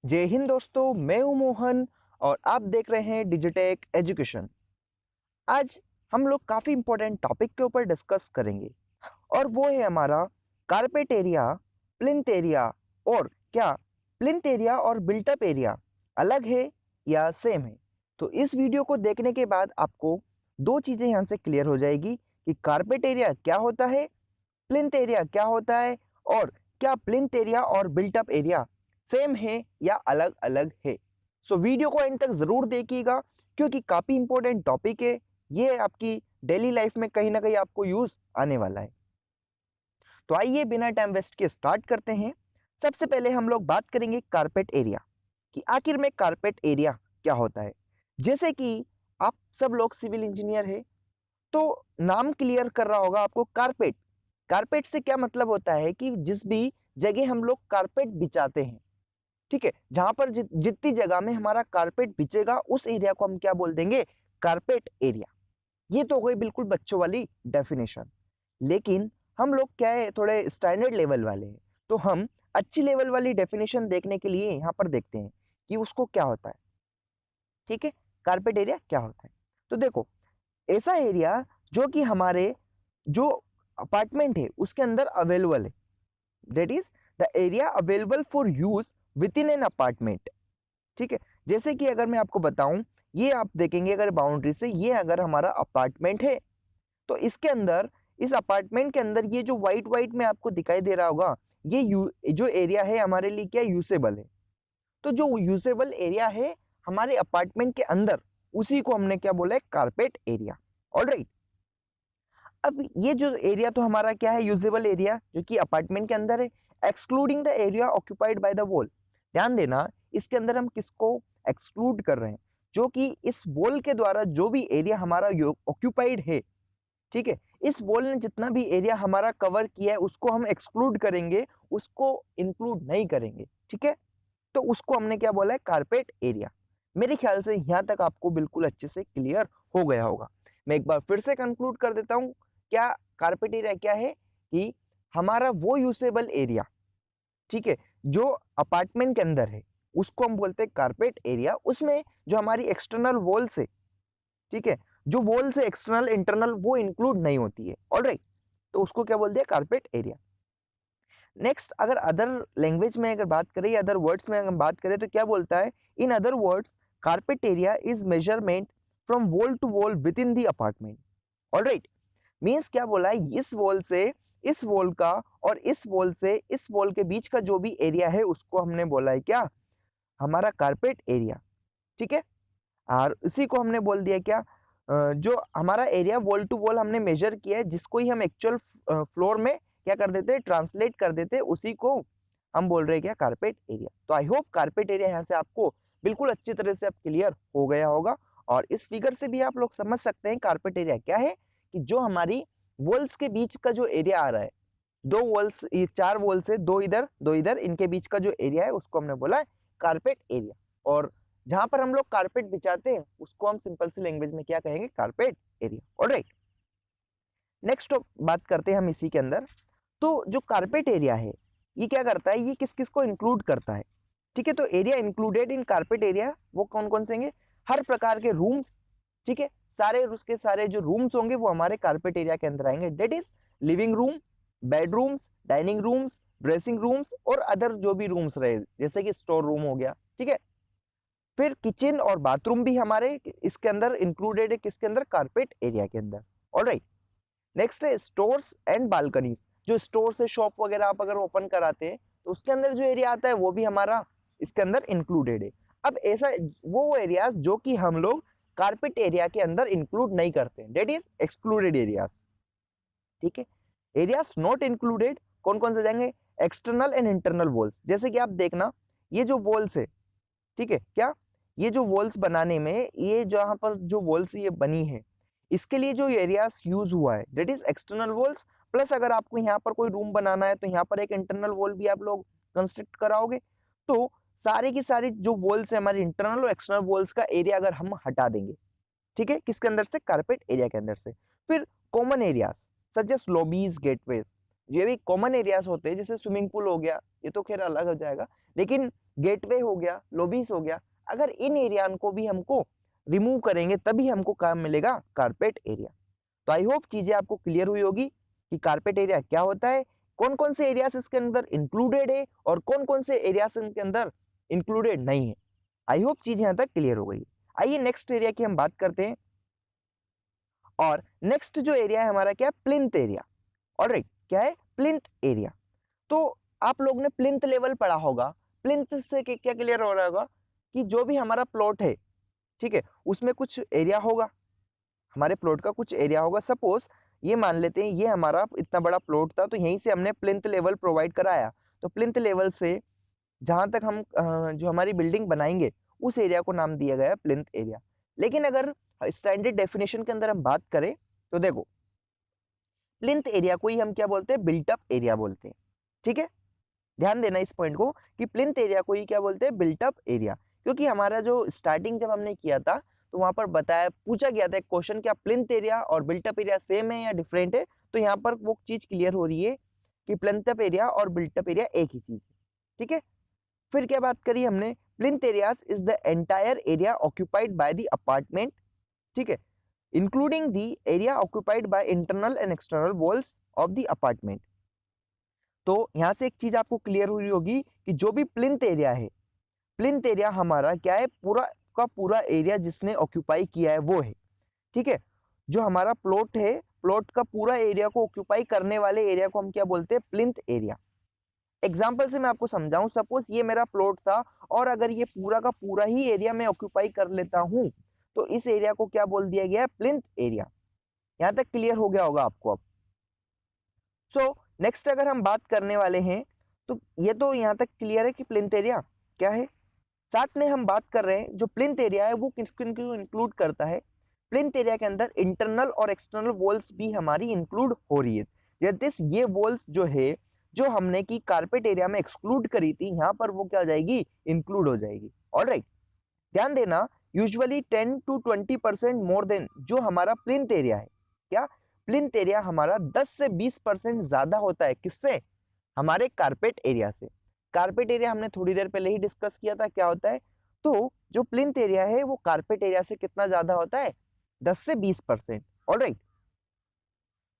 जय हिंद दोस्तों, मैं हूं मोहन और आप देख रहे हैं डिजिटेक एजुकेशन। आज हम लोग काफ़ी इंपॉर्टेंट टॉपिक के ऊपर डिस्कस करेंगे और वो है हमारा कारपेट एरिया, प्लिंथ एरिया। और क्या प्लिंथ एरिया और बिल्टअप एरिया अलग है या सेम है? तो इस वीडियो को देखने के बाद आपको दो चीज़ें यहाँ से क्लियर हो जाएगी कि कारपेट एरिया क्या होता है, प्लिंथ एरिया क्या होता है, और क्या प्लिंथ एरिया और बिल्टअप एरिया सेम है या अलग अलग है। सो वीडियो को एंड तक जरूर देखिएगा क्योंकि काफी इंपॉर्टेंट टॉपिक है। ये आपकी डेली लाइफ में कहीं ना कहीं आपको यूज आने वाला है। तो आइए बिना टाइम वेस्ट के स्टार्ट करते हैं। सबसे पहले हम लोग बात करेंगे कारपेट एरिया कि आखिर में कारपेट एरिया क्या होता है। जैसे कि आप सब लोग सिविल इंजीनियर है तो नाम क्लियर कर रहा होगा आपको कारपेट। कारपेट से क्या मतलब होता है कि जिस भी जगह हम लोग कारपेट बिछाते हैं, ठीक है, जहां पर जितनी जगह में हमारा कारपेट बिछेगा उस एरिया को हम क्या बोल देंगे, कारपेट एरिया। ये तो हो गई बिल्कुल बच्चों वाली डेफिनेशन। लेकिन हम लोग क्या है, थोड़े स्टैंडर्ड लेवल वाले हैं, तो हम अच्छी लेवल वाली डेफिनेशन देखने के लिए यहाँ पर देखते हैं कि उसको क्या होता है। ठीक है, कारपेट एरिया क्या होता है। तो देखो, ऐसा एरिया जो कि हमारे जो अपार्टमेंट है उसके अंदर अवेलेबल है, that is the area available for use with in an apartment. ठीक है, जैसे कि अगर मैं आपको बताऊं, ये आप देखेंगे अगर बाउंड्री से, ये अगर हमारा अपार्टमेंट है तो इसके अंदर, इस अपार्टमेंट के अंदर ये जो व्हाइट व्हाइट में आपको दिखाई दे रहा होगा, ये जो एरिया है हमारे लिए क्या यूसेबल है। तो जो यूसेबल एरिया है हमारे अपार्टमेंट के अंदर, उसी को हमने क्या बोला है, कारपेट एरिया। ऑलराइट। अब ये जो एरिया तो हमारा क्या है, यूजेबल एरिया जो कि अपार्टमेंट के अंदर है, excluding the area occupied by the wall. ध्यान देना, इसके अंदर हम किसको एक्सक्लूड कर रहे हैं, जो कि इस वॉल के द्वारा जो भी एरिया हमारा ऑक्यूपाइड है, ठीक है, इस वॉल ने जितना भी एरिया हमारा कवर किया है उसको हम एक्सक्लूड करेंगे, उसको इंक्लूड नहीं करेंगे। ठीक है, तो उसको हमने क्या बोला है, कारपेट एरिया। मेरे ख्याल से यहाँ तक आपको बिल्कुल अच्छे से क्लियर हो गया होगा। मैं एक बार फिर से कंक्लूड कर देता हूँ। क्या कारपेट एरिया क्या है कि हमारा वो यूसेबल एरिया, ठीक है, जो अपार्टमेंट के अंदर है, उसको हम बोलते हैं कारपेट एरिया। उसमें जो हमारी एक्सटर्नल वॉल से, ठीक है, जो वॉल से एक्सटर्नल इंटरनल वो इंक्लूड नहीं होती है। ऑलराइट, तो उसको क्या बोल दिया, कारपेट एरिया। नेक्स्ट, अगर अदर लैंग्वेज में अगर बात करें या अदर वर्ड्स में अगर बात करें तो क्या बोलता है, in other words carpet area is measurement from wall to wall within the apartment. Alright, means क्या बोला है, इस वॉल से इस वॉल का और इस वॉल से इस वॉल के बीच का जो भी एरिया है उसको हमने बोला है क्या, हमारा कारपेट एरिया। ठीक है, और इसी को हमने बोल दिया क्या, जो हमारा एरिया वॉल टू वॉल हमने मेजर किया है, जिसको ही हम एक्चुअल फ्लोर में क्या कर देते हैं, ट्रांसलेट कर देते हैं, उसी को हम बोल रहे हैं क्या, कारपेट एरिया। तो आई होप कारपेट एरिया यहाँ से आपको बिल्कुल अच्छी तरह से अब क्लियर हो गया होगा। और इस फिगर से भी आप लोग समझ सकते हैं कारपेट एरिया क्या है, कि जो हमारी वॉल्स के बीच का जो एरिया आ रहा है, दो वॉल्स, ये चार वॉल्स है, दो इधर दो इधर, इनके बीच का जो एरिया है उसको हमने बोला है कारपेट एरिया। और जहां पर हम लोग कारपेट बिछाते हैं उसको हम सिंपल सी लैंग्वेज में क्या कहेंगे, कारपेट एरिया। ऑलराइट, नेक्स्ट बात करते हैं हम इसी के अंदर। तो जो कारपेट एरिया है ये क्या करता है, ये किस किस को इंक्लूड करता है। ठीक है, तो area included in carpet area वो कौन कौन से होंगे, हर प्रकार के रूम्स। ठीक है, सारे उसके सारे जो रूम्स होंगे वो हमारे कारपेट एरिया के अंदर आएंगे। That is living room, bedrooms, dining rooms, dressing rooms और अदर जो भी रूम्स रहे, जैसे कि स्टोर रूम हो गया। ठीक है, फिर किचन और बाथरूम भी हमारे इसके अंदर इंक्लूडेड है, किसके अंदर, कारपेट एरिया के अंदर। ऑलराइट, नेक्स्ट है स्टोर्स एंड बालकनीज। जो स्टोर से शॉप वगैरह आप अगर ओपन कराते हैं तो उसके अंदर जो एरिया आता है वो भी हमारा इसके अंदर इंक्लूडेड है। अब ऐसा वो एरियाज जो कि हम लोग कारपेट एरिया के अंदर इंक्लूड नहीं करते हैं, डेट इज एक्सक्लूडेड एरियाज। ठीक है, एरियाज नॉट इंक्लूडेड कौन कौन से जाएंगे, एक्सटर्नल एंड इंटरनल वॉल्स। जैसे कि आप देखना, ये जो वॉल्स है, ठीक है, क्या ये जो वॉल्स बनाने में, ये जहां पर जो वॉल्स ये बनी है, इसके लिए जो एरियाज यूज हुआ है that is external walls. Plus अगर आपको यहाँ पर कोई रूम बनाना है तो यहाँ पर एक इंटरनल वॉल भी आप लोग कंस्ट्रक्ट कराओगे। तो सारी की सारी जो वॉल्स है हमारी इंटरनल और एक्सटर्नल वॉल्स का एरिया अगर हम हटा देंगे, ठीक है, किसके अंदर से, कारपेट एरिया के अंदर से। फिर common areas such as lobbies, gateways. ये भी कॉमन एरियाज होते हैं, जैसे स्विमिंग पूल हो गया, ये तो खैर अलग हो जाएगा, लेकिन गेटवे हो गया, लॉबीज हो गया, अगर इन एरिया को भी हमको रिमूव करेंगे तभी हमको काम मिलेगा कारपेट एरिया। तो आई होप चीजें आपको क्लियर हुई होगी कि कारपेट एरिया क्या होता है, कौन कौन से एरियाज इसके अंदर इंक्लूडेड है और कौन कौन से एरियाज इनके अंदर इंक्लूडेड नहीं है। आई होप चीज यहाँ तक क्लियर हो गई। आइए नेक्स्ट एरिया की हम बात करते हैं। और नेक्स्ट जो एरिया है हमारा क्या है, प्लिंथ एरिया। ऑलराइट, क्या है, प्लिंथ एरिया। तो आप लोग ने प्लिंथ लेवल पढ़ा होगा। प्लिंथ से क्या क्लियर हो रहा होगा कि जो भी हमारा प्लॉट है, ठीक है, उसमें कुछ एरिया होगा, हमारे प्लॉट का कुछ एरिया होगा। सपोज ये मान लेते हैं ये हमारा इतना बड़ा प्लॉट था, तो यहीं से हमने प्लिंथ लेवल प्रोवाइड कराया, तो प्लिंथ लेवल से जहां तक हम जो हमारी बिल्डिंग बनाएंगे उस एरिया को नाम दिया गया प्लिंथ एरिया। लेकिन अगर स्टैंडर्ड डेफिनेशन के अंदर हम बात करें तो देखो, प्लिंथ एरिया को ही हम क्या बोलते हैं, बिल्ट अप एरिया बोलते हैं। ठीक है, ध्यान देना इस पॉइंट को कि प्लिंथ एरिया को ही क्या बोलते हैं, बिल्ट अप एरिया। क्योंकि हमारा जो स्टार्टिंग जब हमने किया था तो वहां पर बताया, पूछा गया था एक क्वेश्चन, क्या प्लिंथ एरिया और बिल्ट अप एरिया सेम है या डिफरेंट है। तो यहाँ पर वो चीज क्लियर हो रही है कि प्लिंथ अप एरिया और बिल्ट अप एरिया एक ही चीज है। ठीक है, फिर क्या बात करी हमने, plinth areas is the entire area occupied by the apartment, ठीक है, including the area occupied by internal and external walls of the apartment. तो यहाँ से एक चीज आपको क्लियर हुई होगी कि जो भी प्लिंथ एरिया है, प्लिंथ एरिया हमारा क्या है, पूरा का पूरा एरिया जिसने ऑक्यूपाई किया है वो है। ठीक है, जो हमारा प्लॉट है, प्लॉट का पूरा एरिया को ऑक्यूपाई करने वाले एरिया को हम क्या बोलते हैं, प्लिंथ एरिया। एग्जाम्पल से मैं आपको समझाऊं, सपोज ये मेरा प्लॉट था और अगर ये पूरा का पूरा ही एरिया मैं ऑक्यूपाई कर लेता हूं तो इस एरिया को क्या बोल दिया गया है, प्लिंथ एरिया। यहां तक क्लियर हो गया होगा आपको अब। सो नेक्स्ट अगर हम बात करने वाले हैं, तो ये तो यहां तक क्लियर है कि प्लिंथ एरिया क्या है। साथ में हम बात कर रहे हैं जो प्लिंथ एरिया है वो किसको इंक्लूड करता है, प्लिंथ एरिया के अंदर इंटरनल और एक्सटर्नल वॉल्स भी हमारी इंक्लूड हो रही है। ये वॉल्स जो है, जो हमने की कारपेट एरिया में एक्सक्लूड करी थी, यहाँ पर वो क्या हो जाएगी, इंक्लूड हो जाएगी। ऑलराइट, ध्यान देना, यूजुअली 10 to 20% मोर देन जो हमारा प्लिंथ एरिया है, क्या, प्लिंथ एरिया हमारा 10 से 20% ज्यादा होता है किससे, हमारे कारपेट एरिया से। कारपेट एरिया हमने थोड़ी देर पहले ही डिस्कस किया था क्या होता है। तो जो प्लिंथ एरिया है वो कारपेट एरिया से कितना ज्यादा होता है, 10 से 20%। ऑलराइट,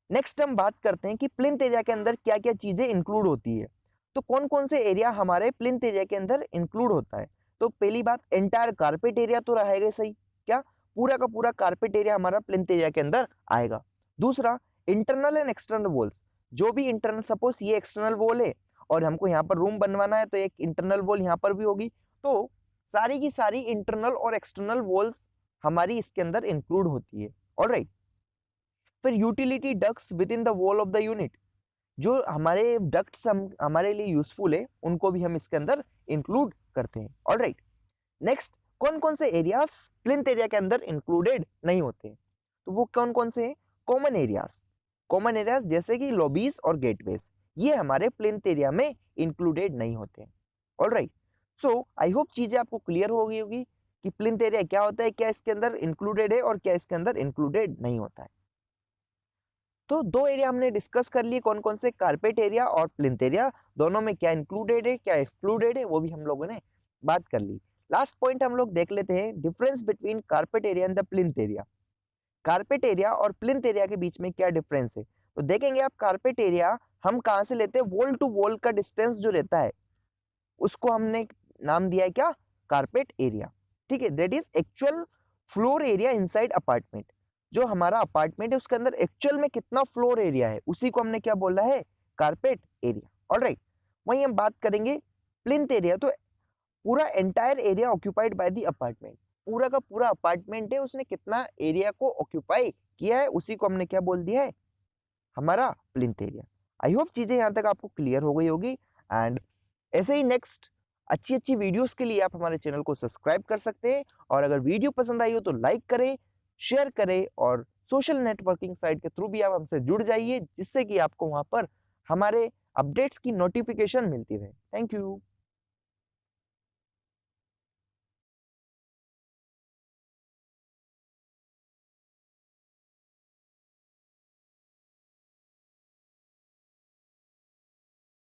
नेक्स्ट हम बात करते हैं कि प्लिंथ एरिया के अंदर क्या क्या चीजें इंक्लूड होती है। तो कौन कौन से एरिया हमारे प्लिंथ एरिया के अंदर इंक्लूड होता है। तो पहली बात, एंटायर कारपेट एरिया तो रहेगा सही, क्या, पूरा का पूरा कारपेट एरिया हमारा प्लिंथ एरिया के अंदर आएगा। दूसरा, इंटरनल एंड एक्सटर्नल वॉल्स, जो भी इंटरनल, सपोज ये एक्सटर्नल वॉल है और हमको यहाँ पर रूम बनवाना है तो एक इंटरनल वॉल यहाँ पर भी होगी, तो सारी की सारी इंटरनल और एक्सटर्नल वॉल्स हमारी इसके अंदर इंक्लूड होती है। ऑलराइट, फिर utility ducts with in the wall of the unit, जो हमारे डक्ट्स हम हमारे लिए यूजफुल है उनको भी हम इसके अंदर इंक्लूड करते हैं। ऑलराइट, नेक्स्ट, कौन कौन से एरियाज प्लिंथ एरिया के अंदर इंक्लूडेड नहीं होते, तो वो कौन कौन से हैं, कॉमन एरियाज। कॉमन एरियाज जैसे कि लॉबीज और गेटवेज, ये हमारे प्लिंथ एरिया में इंक्लूडेड नहीं होते। ऑलराइट, सो आई होप चीजें आपको क्लियर हो गई होगी कि प्लिंथ एरिया क्या होता है, क्या इसके अंदर इंक्लूडेड है और क्या इसके अंदर इंक्लूडेड नहीं होता है। तो दो एरिया हमने डिस्कस कर लिए, कौन कौन से, कारपेट एरिया और प्लिंथ एरिया, दोनों में क्या इंक्लूडेड है क्या एक्सक्लूडेड है वो भी हम लोगों ने बात कर ली। लास्ट पॉइंट हम लोग देख लेते हैं, difference between carpet area and the plinth area. Carpet area और प्लिंथ एरिया के बीच में क्या डिफरेंस है, तो देखेंगे आप, कारपेट एरिया हम कहाँ से लेते हैं, वॉल टू वॉल का डिस्टेंस जो रहता है उसको हमने नाम दिया है क्या, कारपेट एरिया। ठीक है, that is actual floor area inside apartment, जो हमारा अपार्टमेंट है उसके अंदर एक्चुअल में कितना फ्लोर एरिया है उसी को हमने क्या बोला है, कारपेट एरिया। ऑलराइट, वहीं हम बात करेंगे प्लिंथ एरिया, तो पूरा entire area occupied by the apartment, पूरा का पूरा अपार्टमेंट है उसने कितना एरिया को ऑक्यूपाई किया है उसी को हमने क्या बोल दिया है, हमारा प्लिंथ एरिया। आई होप चीजें यहाँ तक आपको क्लियर हो गई होगी। एंड ऐसे ही नेक्स्ट अच्छी अच्छी वीडियोस के लिए आप हमारे चैनल को सब्सक्राइब कर सकते हैं, और अगर वीडियो पसंद आई हो तो लाइक करें, शेयर करें, और सोशल नेटवर्किंग साइट के थ्रू भी आप हमसे जुड़ जाइए जिससे कि आपको वहां पर हमारे अपडेट्स की नोटिफिकेशन मिलती रहे। Thank you.